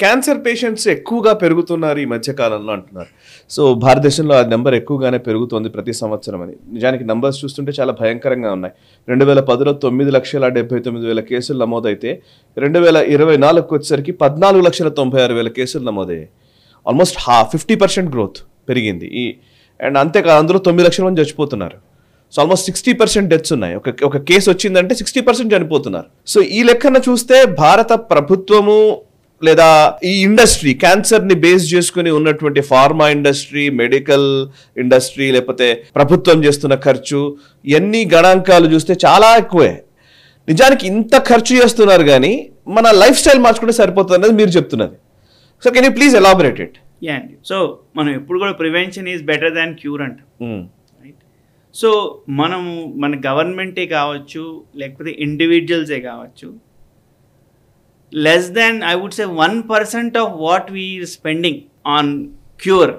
Cancer patients ఎక్కువగా పెరుగుతున్నారు ఈ మధ్య కాలంలో అంటున్నారు. సో భారతదేశంలో ఆ నెంబర్ ఎక్కువగానే పెరుగుతోంది ప్రతి సంవత్సరం అని. నిజానికి నంబర్స్ చూస్తుంటే చాలా భయంకరంగా ఉన్నాయి. 2010లో 9,79,000 కేసులు నమోదైతే 2024కి వచ్చేసరికి 14,96,000 కేసులు నమోదయ్యాయి. ఆల్మోస్ట్ 50% గ్రోత్ పెరిగింది. అండ్ అంతేకాదు అందులో 9 లక్షల మంది చచ్చిపోతున్నారు. సో ఆల్మోస్ట్ 60% డెత్స్ ఉన్నాయి. ఒక కేసు వచ్చిందంటే 60% చనిపోతున్నారు. సో ఈ లెక్కన చూస్తే భారత ప్రభుత్వము లేదా ఈ ఇండస్ట్రీ క్యాన్సర్ ని బేస్ చేసుకుని ఉన్నటువంటి ఫార్మా ఇండస్ట్రీ, మెడికల్ ఇండస్ట్రీ, లేకపోతే ప్రభుత్వం చేస్తున్న ఖర్చు, ఎన్ని గణాంకాలు చూస్తే చాలా ఎక్కువే. నిజానికి ఇంత ఖర్చు చేస్తున్నారు కానీ మన లైఫ్ స్టైల్ మార్చుకుంటే సరిపోతుంది అనేది మీరు చెప్తున్నది. So can you please elaborate it? అండి, సో మనం ఎప్పుడు కూడా prevention is better than cure అంట. రైట్. సో మనము మన గవర్నమెంటే కావచ్చు, లేకపోతే ఇండివిజువల్సే కావచ్చు, less than I would say 1% of what we are spending on cure,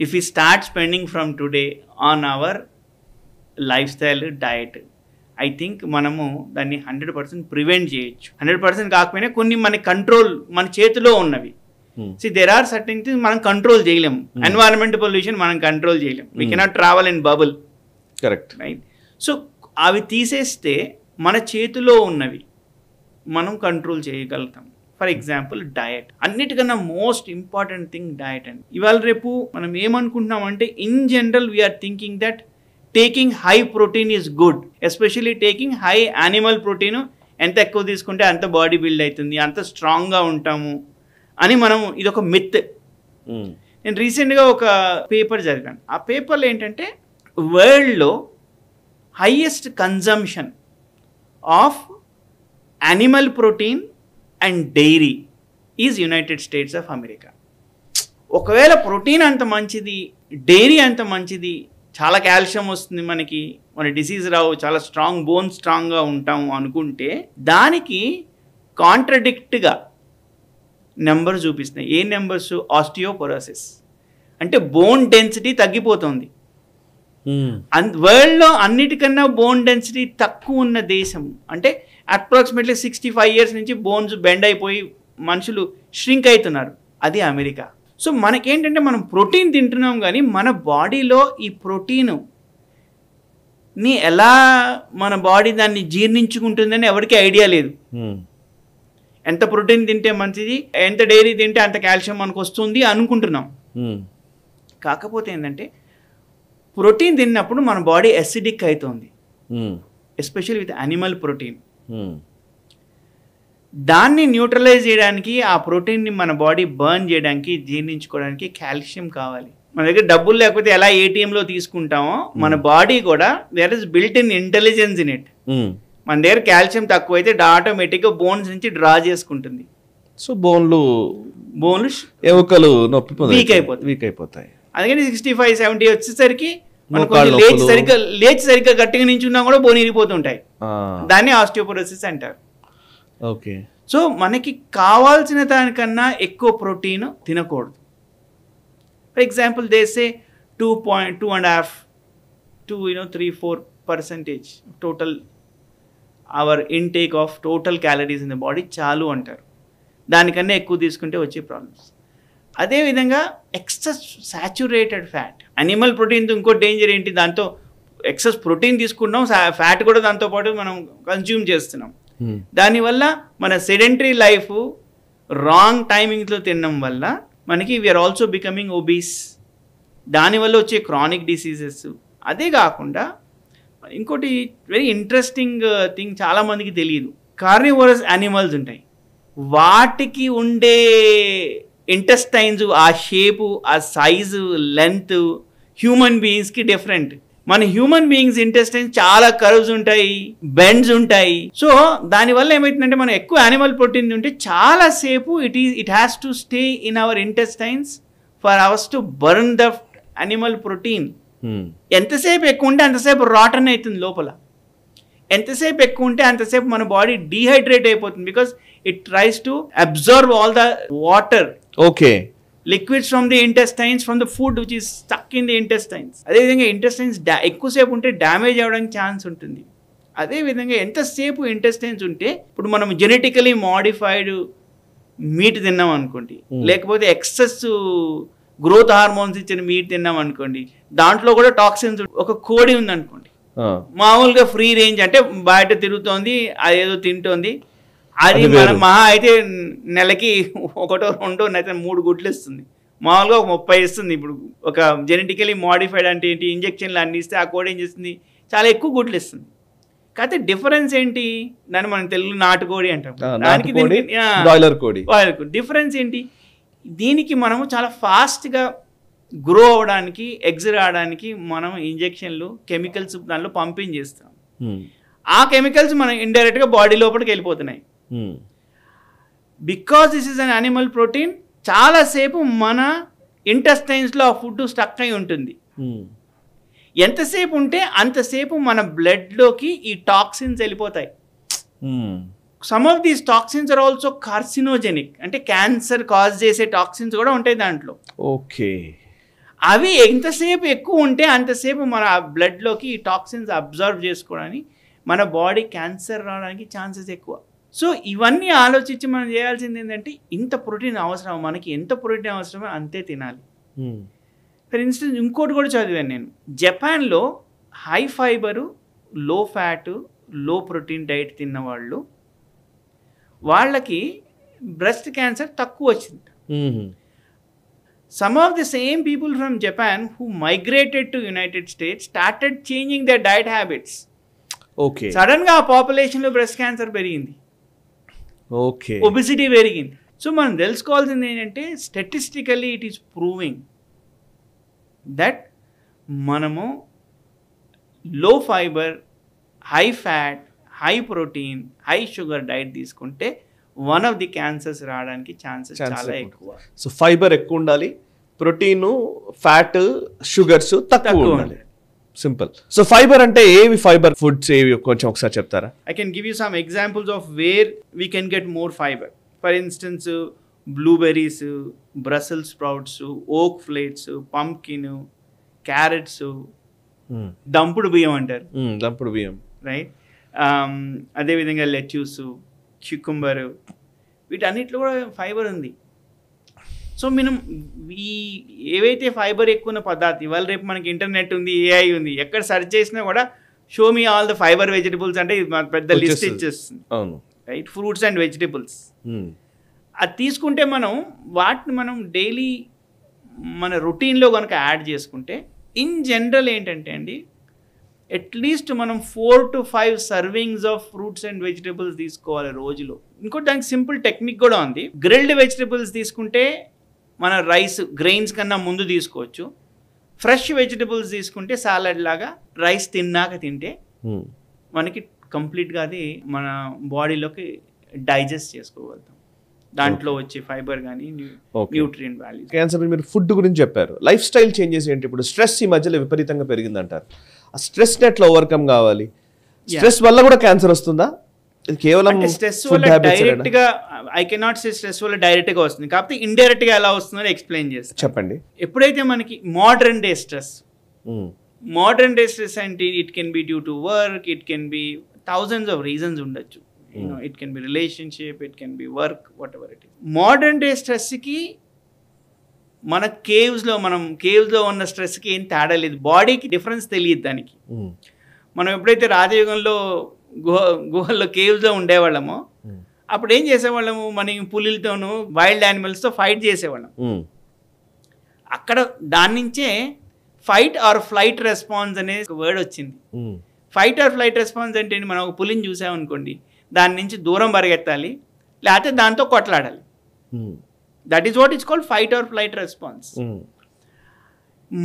if we start spending from today on our lifestyle diet, I think మనము దాన్ని 100% prevent చేయొచ్చు. 100% కాకపోయినా కొన్ని మన కంట్రోల్ మన చేతిలో ఉన్నవి. there are certain things మనం కంట్రోల్ చేయలేము. ఎన్వైరన్మెంట్ పొల్యూషన్ మనం కంట్రోల్ చేయలేము. we cannot travel in bubble. Correct. Right. So అవి తీసేస్తే మన చేతిలో ఉన్నవి మనం కంట్రోల్ చేయగలుగుతాం. For example diet. అన్నిటికన్నా మోస్ట్ ఇంపార్టెంట్ థింగ్ డయట్ అండి. ఇవాళ రేపు మనం ఏమనుకుంటున్నాం అంటే in general we are thinking that taking high protein is good, especially taking high animal protein. ఎంత ఎక్కువ తీసుకుంటే అంత బాడీ బిల్డ్ అవుతుంది, అంత స్ట్రాంగ్గా ఉంటాము అని మనం ఇదొక మిత్. నేను రీసెంట్గా ఒక పేపర్ చదివాను. ఆ పేపర్లో ఏంటంటే వరల్డ్లో highest consumption of animal protein and dairy is United States of America. ఒకవేళ ప్రోటీన్ అంత మంచిది, డైరీ అంత మంచిది, చాలా కాల్షియం వస్తుంది మనకి, మన డిసీజ్ రావు, చాలా స్ట్రాంగ్ బోన్ స్ట్రాంగ్గా ఉంటాము అనుకుంటే దానికి కాంట్రడిక్ట్గా నెంబర్ చూపిస్తున్నాయి. ఏ నెంబర్స్? ఆస్టియోపోరోసిస్ అంటే బోన్ డెన్సిటీ తగ్గిపోతుంది. వరల్డ్లో అన్నిటికన్నా బోన్ డెన్సిటీ తక్కువ ఉన్న దేశం అంటే అప్రాక్సిమేట్లీ 65 years నుంచి బోన్స్ బెండ్ అయిపోయి మనుషులు ష్రింక్ అవుతున్నారు, అది అమెరికా. సో మనకేంటంటే మనం ప్రోటీన్ తింటున్నాం కానీ మన బాడీలో ఈ ప్రోటీన్ని ఎలా మన బాడీ దాన్ని జీర్ణించుకుంటుందని ఎవరికి ఐడియా లేదు. ఎంత ప్రోటీన్ తింటే మంచిది, ఎంత డైరీ తింటే అంత కాల్షియం మనకు వస్తుంది అనుకుంటున్నాం. కాకపోతే ఏంటంటే ప్రోటీన్ తిన్నప్పుడు మన బాడీ అసిడిక్ అవుతుంది, ఎస్పెషల్లీ విత్ యానిమల్ ప్రోటీన్. దాన్ని న్యూట్రలైజ్ చేయడానికి, ఆ ప్రోటీన్ని మన బాడీ బర్న్ చేయడానికి, జీర్ణించుకోవడానికి కాల్షియం కావాలి. మన దగ్గర డబ్బులు లేకపోతే ఎలా ఏటీఎంలో తీసుకుంటామో మన బాడీ కూడా there is built in intelligence in it. మన దగ్గర కాల్షియం తక్కువైతే ఆటోమేటిక్గా బోన్స్ నుంచి డ్రా చేసుకుంటుంది. సో బోన్లు ఎముకలు వీక్ అయిపోతాయి. అందుకని 65-70 వచ్చేసరికి మనకు లేచి సరిగ్గా గట్టిగా నించున్నా కూడా బోన్ ఇరిగిపోతుంటాయి. దాన్ని ఆస్టియోపోరోసిస్ అంటారు. ఓకే. సో మనకి కావాల్సిన దానికన్నా ఎక్కువ ప్రోటీన్ తినకూడదు. For example they say 2.5 to 3-4% total our intake of total calories in the body చాలు అంటారు. దానికన్నా ఎక్కువ తీసుకుంటే వచ్చే ప్రాబ్లమ్స్. అదేవిధంగా ఎక్సెస్ సాచురేటెడ్ ఫ్యాట్. యానిమల్ ప్రోటీన్తో ఇంకో డేంజర్ ఏంటి, దాంతో ఎక్సెస్ ప్రోటీన్ తీసుకున్నాం, ఫ్యాట్ కూడా దాంతోపాటు మనం కన్జ్యూమ్ చేస్తున్నాం. దానివల్ల మన సెడెంటరీ లైఫ్ రాంగ్ టైమింగ్స్లో తినడం వల్ల మనకి వీఆర్ ఆల్సో బికమింగ్ ఒబీస్. దానివల్ల వచ్చే క్రానిక్ డిసీజెస్. అదే కాకుండా ఇంకోటి వెరీ ఇంట్రెస్టింగ్ థింగ్ చాలామందికి తెలియదు, కార్నివోరస్ యానిమల్స్ ఉంటాయి, వాటికి ఉండే ఇంటెస్టైన్స్, ఆ షేపు, ఆ సైజు, లెంత్ హ్యూమన్ బీయింగ్స్కి డిఫరెంట్. మన హ్యూమన్ బీయింగ్స్ ఇంటెస్టైన్స్ చాలా కర్వ్స్ ఉంటాయి, బెండ్స్ ఉంటాయి. సో దానివల్ల ఏమవుతుందంటే మనం ఎక్కువ యానిమల్ ప్రోటీన్ ఉంటే చాలాసేపు it has to stay in our intestines for hours to burn the animal protein. ఎంతసేపు ఎక్కువ ఉంటే అంతసేపు రాటన్ అవుతుంది లోపల. ఎంతసేపు ఎక్కువ ఉంటే అంతసేపు మన బాడీ డీహైడ్రేట్ అయిపోతుంది, because it tries to absorb all the water, liquids from the intestines, from the food which is stuck in the intestines. అదేవిధంగా ఇంటెస్టైన్స్ ఎక్కువసేపు ఉంటే డ్యామేజ్ అవ్వడానికి ఛాన్స్ ఉంటుంది. అదేవిధంగా ఎంతసేపు ఇంటెస్టైన్స్ ఉంటే, ఇప్పుడు మనం జెనెటికలీ మాడిఫైడ్ మీట్ తిన్నాం అనుకోండి, లేకపోతే ఎక్సెస్ గ్రోత్ హార్మోన్స్ ఇచ్చిన మీట్ తిన్నాం అనుకోండి, దాంట్లో కూడా టాక్సిన్స్. ఒక కోడి ఉందనుకోండి, మామూలుగా ఫ్రీ రేంజ్ అంటే బయట తిరుగుతోంది, అదేదో తింటోంది, అది మన మహా అయితే నెలకి 1 2 అయితే 3 గుడ్లు ఇస్తుంది, మామూలుగా 30 ఇస్తుంది. ఇప్పుడు ఒక జెనెటికలీ మోడిఫైడ్ అంటే ఏంటి, ఇంజెక్షన్లు అన్ని ఇస్తే ఆ కోడి ఏం చేస్తుంది, చాలా ఎక్కువ గుడ్లు ఇస్తుంది. కాకపోతే డిఫరెన్స్ ఏంటి, దాన్ని మనం తెలుగు నాటుకోడి అంటాం, దానికి బాయిలర్ కోడి. డిఫరెన్స్ ఏంటి, దీనికి మనము చాలా ఫాస్ట్గా గ్రో అవడానికి, ఎగ్స్ రావడానికి మనం ఇంజెక్షన్లు, కెమికల్స్ దానిలో పంపింగ్ చేస్తాం. ఆ కెమికల్స్ మనం ఇండైరెక్ట్గా బాడీ లోపలికి వెళ్ళిపోతున్నాయి. Because this is an animal protein, చాలాసేపు మన ఇంటెస్టైన్స్లో ఆ ఫుడ్ స్టక్ అయి ఉంటుంది. ఎంతసేపు ఉంటే అంతసేపు మన బ్లడ్లోకి ఈ టాక్సిన్స్ వెళ్ళిపోతాయి. Some of these toxins are also carcinogenic, అంటే క్యాన్సర్ కాజ్ చేసే టాక్సిన్స్ కూడా ఉంటాయి దాంట్లో. ఓకే. అవి ఎంతసేపు ఎక్కువ ఉంటే అంతసేపు మన బ్లడ్లోకి ఈ టాక్సిన్స్ అబ్జర్వ్ చేసుకోవడానికి మన బాడీ క్యాన్సర్ రావడానికి ఛాన్సెస్ ఎక్కువ. సో ఇవన్నీ ఆలోచించి మనం చేయాల్సింది ఏంటంటే, ఇంత ప్రోటీన్ అవసరం, మనకి ఎంత ప్రోటీన్ అవసరమో అంతే తినాలి. ఫర్ ఇన్స్టెన్స్ ఇంకోటి కూడా చదివాను నేను, జపాన్లో హై ఫైబరు, లో ఫ్యాటు, లో ప్రోటీన్ డైట్ తిన్న వాళ్ళకి బ్రెస్ట్ క్యాన్సర్ తక్కువ వచ్చింది. Some of the same people from Japan who migrated to United States started changing their diet habits. Okay. సడన్గా ఆ పాపులేషన్లో బ్రెస్ట్ క్యాన్సర్ పెరిగింది, ఓకే, ఒబిసిటీ పెరిగింది. సో మనం తెలుసుకోవాల్సింది ఏంటంటే, statistically it is proving that మనము లో fibre, high fat, high protein, high sugar diet తీసుకుంటే వన్ ఆఫ్ ది క్యాన్సర్స్ రావడానికి ఛాన్సెస్ చాలా ఎక్కువ. సో ఫైబర్ ఎక్కువ ఉండాలి, ప్రోటీన్, ఫ్యాట్, షుగర్స్ తక్కువ ఉండాలి. సింపుల్. సో ఫైబర్ అంటే ఏవి, ఫైబర్ ఫుడ్స్ ఏవి కొంచెం ఒకసారి చెప్తారా? I can give you some examples of where we can get more fibre. For instance blueberries, Brussels sprouts, ఓక్ ఫ్లేట్స్, పంకిన్, క్యారెట్స్, దంపుడు బియ్యం అంటారు, దంపుడు బియ్యం, రైట్. అదేవిధంగా లెట్యూస్, క్యూకుంబర్, వీటన్నిటిలో కూడా ఫైబర్ ఉంది. సో మనం ఈ ఏవైతే ఫైబర్ ఎక్కువ ఉన్న పదార్థం, ఇవాళ రేపు మనకి ఇంటర్నెట్ ఉంది, ఏఐ ఉంది, ఎక్కడ సెర్చ్ చేసినా కూడా show me all the fibre vegetables అంటే పెద్ద లిస్ట్ ఇచ్చేస్తుంది, రైట్. ఫ్రూట్స్ అండ్ వెజిటబుల్స్ అది తీసుకుంటే వాటిని మనం డైలీ మన రొటీన్లో కనుక యాడ్ చేసుకుంటే, ఇన్ జనరల్ ఏంటంటే అండి, అట్లీస్ట్ మనం 4 to 5 servings of fruits and vegetables తీసుకోవాలి రోజులో. ఇంకోటి దానికి సింపుల్ టెక్నిక్ కూడా ఉంది. గ్రిల్డ్ వెజిటబుల్స్ తీసుకుంటే మన రైస్ గ్రెయిన్స్ కన్నా ముందు తీసుకోవచ్చు. ఫ్రెష్ వెజిటబుల్స్ తీసుకుంటే సాలడ్ లాగా రైస్ తిన్నాక తింటే మనకి కంప్లీట్గా అది మన బాడీలోకి డైజెస్ట్ చేసుకోగలుగుతాం. దాంట్లో వచ్చే ఫైబర్ కానీ న్యూట్రియంట్ వాల్యూస్. క్యాన్సర్ మీరు ఫుడ్ గురించి చెప్పారు, లైఫ్ స్టైల్ చేంజెస్ ఏంటి? ఇప్పుడు స్ట్రెస్ ఈ మధ్యలో విపరీతంగా పెరిగింది అంటారు. ఆ స్ట్రెస్ ఎట్లా ఓవర్కమ్ కావాలి? స్ట్రెస్ వల్ల కూడా క్యాన్సర్ వస్తుందా? కేవలం స్ట్రెస్ వల్ల డైరెక్ట్ గా ఐ కెనాట్ సే స్ట్రెస్ వల్ల డైరెక్ట్ గా వస్తుంది, కాకపోతే ఇండైరెక్ట్ గా ఎలా వస్తుందో ఎక్స్ప్లెయిన్ చేస్తాను. చెప్పండి. ఎప్పుడైతే మనకి మోడర్న్ డే స్ట్రెస్ అంటే it can be due to work, it can be thousands of reasons ఉండొచ్చు. It can be relationship, it can be work, whatever it is. Modern day స్ట్రెస్కి మన కేవ్స్లో ఉన్న స్ట్రెస్కి ఏం తేడా లేదు, బాడీకి డిఫరెన్స్ తెలియదు దానికి. మనం ఎప్పుడైతే రాజయుగంలో గుహల్లో కేవ్స్లో ఉండేవాళ్ళమో అప్పుడు ఏం చేసేవాళ్ళము, మన పులిలతోనూ వైల్డ్ యానిమల్స్తో ఫైట్ చేసేవాళ్ళం. అక్కడ దాని నుంచే ఫైట్ ఆర్ ఫ్లైట్ రెస్పాన్స్ అనే వర్డ్ వచ్చింది. ఫైట్ ఆర్ ఫ్లైట్ రెస్పాన్స్ అంటే మనం ఒక పులిని చూసామనుకోండి, దాని నుంచి దూరం పరిగెత్తాలి, లేకపోతే దాంతో కొట్లాడాలి. That is what it's called fight or flight response.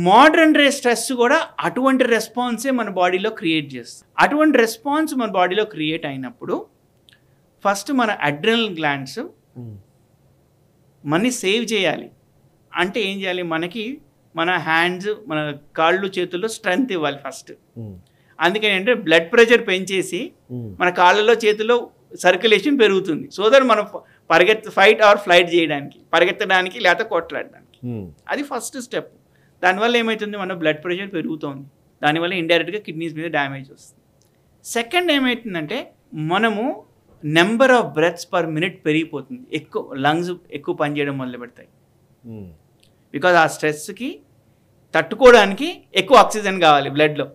Modern day stress కూడా అటువంటి రెస్పాన్సే మన బాడీలో క్రియేట్ చేస్తుంది. అటువంటి రెస్పాన్స్ మన బాడీలో క్రియేట్ అయినప్పుడు ఫస్ట్ మన అడ్రినల్ గ్లాండ్స్ మనీ సేవ్ చేయాలి. అంటే ఏం చేయాలి, మనకి మన హ్యాండ్స్, మన కాళ్ళు, చేతుల్లో స్ట్రెంగ్త్ ఇవ్వాలి ఫస్ట్. అందుకని అంటే బ్లడ్ ప్రెషర్ పెంచేసి మన కాళ్ళలో, చేతుల్లో సర్క్యులేషన్ పెరుగుతుంది. సో దట్ మనం ఫైట్ ఆర్ ఫ్లైట్ చేయడానికి, పరిగెత్తడానికి, లేకపోతే కొట్లాడడానికి. అది ఫస్ట్ స్టెప్. దానివల్ల ఏమవుతుంది, మన బ్లడ్ ప్రెషర్ పెరుగుతుంది, దానివల్ల ఇండైరెక్ట్గా కిడ్నీస్ మీద డ్యామేజ్ వస్తుంది. సెకండ్ ఏమవుతుందంటే, మనము number of breaths per minute పెరిగిపోతుంది, లంగ్స్ ఎక్కువ పనిచేయడం మొదలు పెడతాయి. బికాజ్ ఆ స్ట్రెస్కి తట్టుకోవడానికి ఎక్కువ ఆక్సిజన్ కావాలి బ్లడ్లో.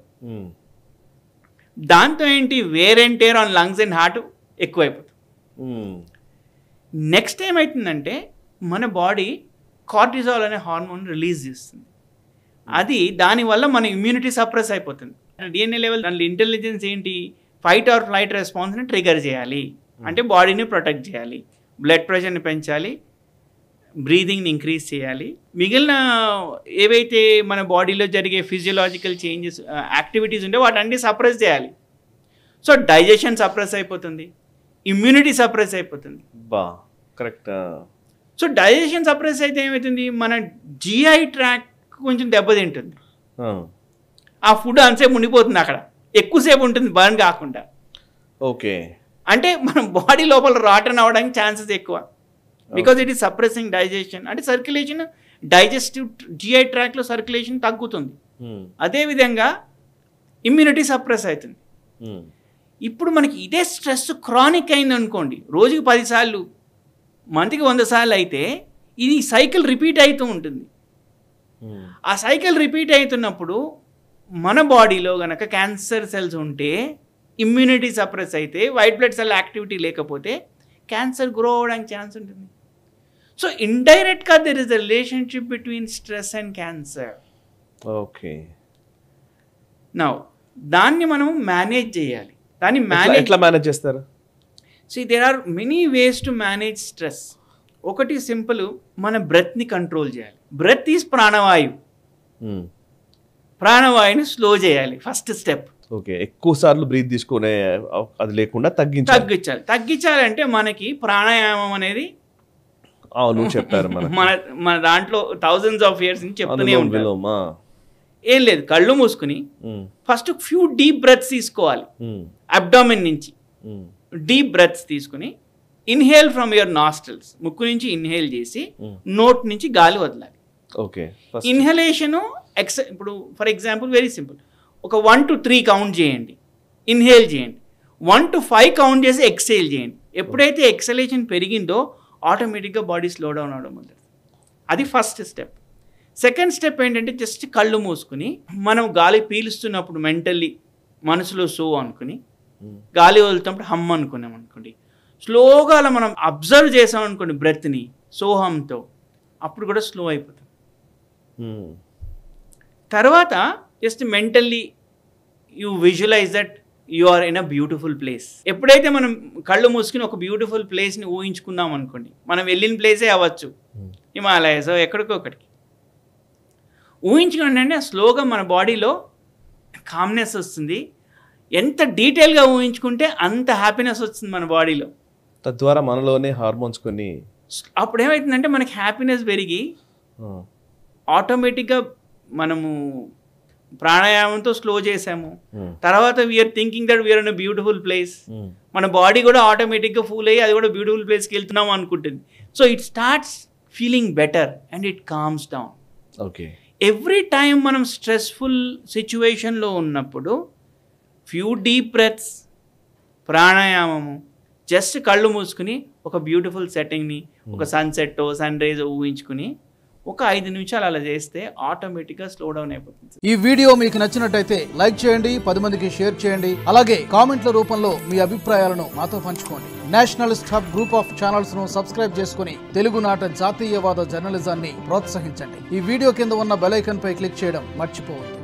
దాంతో ఏంటి, wear and tear on lungs and heart ఎక్కువైపోతుంది. నెక్స్ట్ ఏమవుతుందంటే మన బాడీ కార్టిజాల్ అనే హార్మోన్ రిలీజ్ చేస్తుంది. అది దానివల్ల మన ఇమ్యూనిటీ సప్రెస్ అయిపోతుంది. డిఎన్ఏ లెవెల్ దాంట్లో ఇంటెలిజెన్స్ ఏంటి, ఫైట్ ఆర్ ఫ్లైట్ రెస్పాన్స్ని ట్రిగర్ చేయాలి, అంటే బాడీని ప్రొటెక్ట్ చేయాలి, బ్లడ్ ప్రెషర్ని పెంచాలి, బ్రీదింగ్ని ఇంక్రీజ్ చేయాలి, మిగిలిన ఏవైతే మన బాడీలో జరిగే ఫిజియోలాజికల్ చేంజెస్ యాక్టివిటీస్ ఉంటే వాటన్ని సప్రెస్ చేయాలి. సో డైజెషన్ సప్రెస్ అయిపోతుంది, ఇమ్యూనిటీ సప్రెస్ అయిపోతుంది. కరెక్ట్. సో డైజెషన్ సప్రెస్ అయితే ఏమవుతుంది, మన జిఐ ట్రాక్ కొంచెం దెబ్బతింటుంది. ఆ ఫుడ్ అంతసేపు ఉండిపోతుంది అక్కడ, ఎక్కువసేపు ఉంటుంది బర్న్ కాకుండా. ఓకే. అంటే మన బాడీ లోపల రాటన్ అవ్వడానికి ఛాన్సెస్ ఎక్కువ, because it is suppressing digestion. అంటే సర్క్యులేషన్, డైజెస్టివ్ జిఐ ట్రాక్లో సర్క్యులేషన్ తగ్గుతుంది. అదేవిధంగా ఇమ్యూనిటీ సప్రెస్ అవుతుంది. ఇప్పుడు మనకి ఇదే స్ట్రెస్ క్రానిక్ అయింది అనుకోండి, రోజుకి 10 సార్లు, మంత్కి 100 సార్లు అయితే ఇది సైకిల్ రిపీట్ అవుతూ ఉంటుంది. ఆ సైకిల్ రిపీట్ అవుతున్నప్పుడు మన బాడీలో కనుక క్యాన్సర్ సెల్స్ ఉంటే, ఇమ్యూనిటీ సప్రెస్ అయితే, వైట్ బ్లడ్ సెల్ యాక్టివిటీ లేకపోతే క్యాన్సర్ గ్రో అవ్వడానికి ఛాన్స్ ఉంటుంది. సో ఇండైరెక్ట్గా there is the relationship between stress and cancer. Okay. Now దాన్ని మనం మేనేజ్ చేయాలి. దాన్ని ఎట్లా మేనేజ్ చేస్తారు? So there are many ways to manage stress. ఒకటి సింపుల్, మన బ్రెత్ని కంట్రోల్ చేయాలి. బ్రెత్ ఈజ్ ప్రాణవాయువు. ప్రాణవాయువుని స్లో చేయాలి, ఫస్ట్ స్టెప్. ఓకే. ఎక్కువ సార్లు బ్రీత్ తీసుకునే అది లేకుండా తగ్గించాలంటే మనకి ప్రాణాయామం అనేది చెప్పారు మన దాంట్లో థౌజండ్స్ ఆఫ్ ఇయర్స్ నుంచి చెప్తూనే ఉంటారు. ఏం లేదు, కళ్ళు మూసుకుని ఫస్ట్ ఫ్యూ డీప్ బ్రెత్స్ తీసుకోవాలి. అబ్డామిన్ నుంచి డీప్ బ్రెత్స్ తీసుకుని ఇన్హేల్ ఫ్రమ్ యువర్ నాస్ట్రిల్స్, ముక్కు నుంచి ఇన్హేల్ చేసి నోట్ నుంచి గాలి వదలాలి. ఓకే. ఇన్హలేషన్ ఇప్పుడు ఫర్ ఎగ్జాంపుల్ వెరీ సింపుల్, ఒక 1 to 3 కౌంట్ చేయండి, ఇన్హేల్ చేయండి. 1 to 5 కౌంట్ చేసి ఎక్సేల్ చేయండి. ఎప్పుడైతే ఎక్సలేషన్ పెరిగిందో ఆటోమేటిక్గా బాడీ స్లో డౌన్ అవడం మొదలవుతుంది. అది ఫస్ట్ స్టెప్. సెకండ్ స్టెప్ ఏంటంటే జస్ట్ కళ్ళు మూసుకుని మనం గాలి పీలుస్తున్నప్పుడు మెంటల్లీ మనసులో సో అనుకుని, గాలి వదులుతున్నప్పుడు హమ్ అనుకున్నాం అనుకోండి, స్లోగా అలా మనం అబ్జర్వ్ చేసాం అనుకోండి బ్రెత్ని సోహంతో, అప్పుడు కూడా స్లో అయిపోతుంది. తర్వాత just mentally you visualize that you are in a beautiful place. ఎప్పుడైతే మనం కళ్ళు మూసుకుని ఒక బ్యూటిఫుల్ ప్లేస్ని ఊహించుకుందాం అనుకోండి, మనం వెళ్ళిన ప్లేసే అవ్వచ్చు, హిమాలయస్ ఎక్కడికో ఒకటికి, ఊహించుకోండి, స్లోగా మన బాడీలో కామ్నెస్ వస్తుంది. ఎంత డీటెయిల్గా ఊహించుకుంటే అంత హ్యాపీనెస్ వస్తుంది మన బాడీలో. తద్వారా మనలోనే హార్మోన్స్ కొన్ని, అప్పుడు ఏమవుతుందంటే మనకి హ్యాపీనెస్ పెరిగి ఆటోమేటిక్గా మనము ప్రాణాయామంతో స్లో చేసాము. తర్వాత we are thinking that we are in a beautiful place. మన బాడీ కూడా ఆటోమేటిక్గా ఫూల్ అయ్యి అది కూడా బ్యూటిఫుల్ ప్లేస్కి వెళ్తున్నాం అనుకుంటుంది. So it starts feeling better and it comms down. Okay. Every time మనం స్ట్రెస్ఫుల్ సిచ్యువేషన్లో ఉన్నప్పుడు ఫ్యూ డీప్ బ్రెత్స్, ప్రాణాయామము, జస్ట్ కళ్ళు మూసుకుని ఒక బ్యూటిఫుల్ సెట్టింగ్ని, ఒక సన్సెట్టో సన్ రైజ్ ఊహించుకుని ఒక 5 నిమిషాలు అలా చేస్తే ఆటోమేటిక్గా స్లో డౌన్ అయిపోతుంది. ఈ వీడియో మీకు నచ్చినట్టయితే లైక్ చేయండి, 10 మందికి షేర్ చేయండి. అలాగే కామెంట్ల రూపంలో మీ అభిప్రాయాలను మాతో పంచుకోండి. Nationalist hub group of channels ను సబ్స్క్రైబ్ చేసుకుని తెలుగునాట జాతీయవాద జర్నలిజాన్ని ప్రోత్సహించండి. ఈ వీడియో కింద ఉన్న బెల్ ఐకాన్ పై క్లిక్ చేయడం మర్చిపోవద్దు.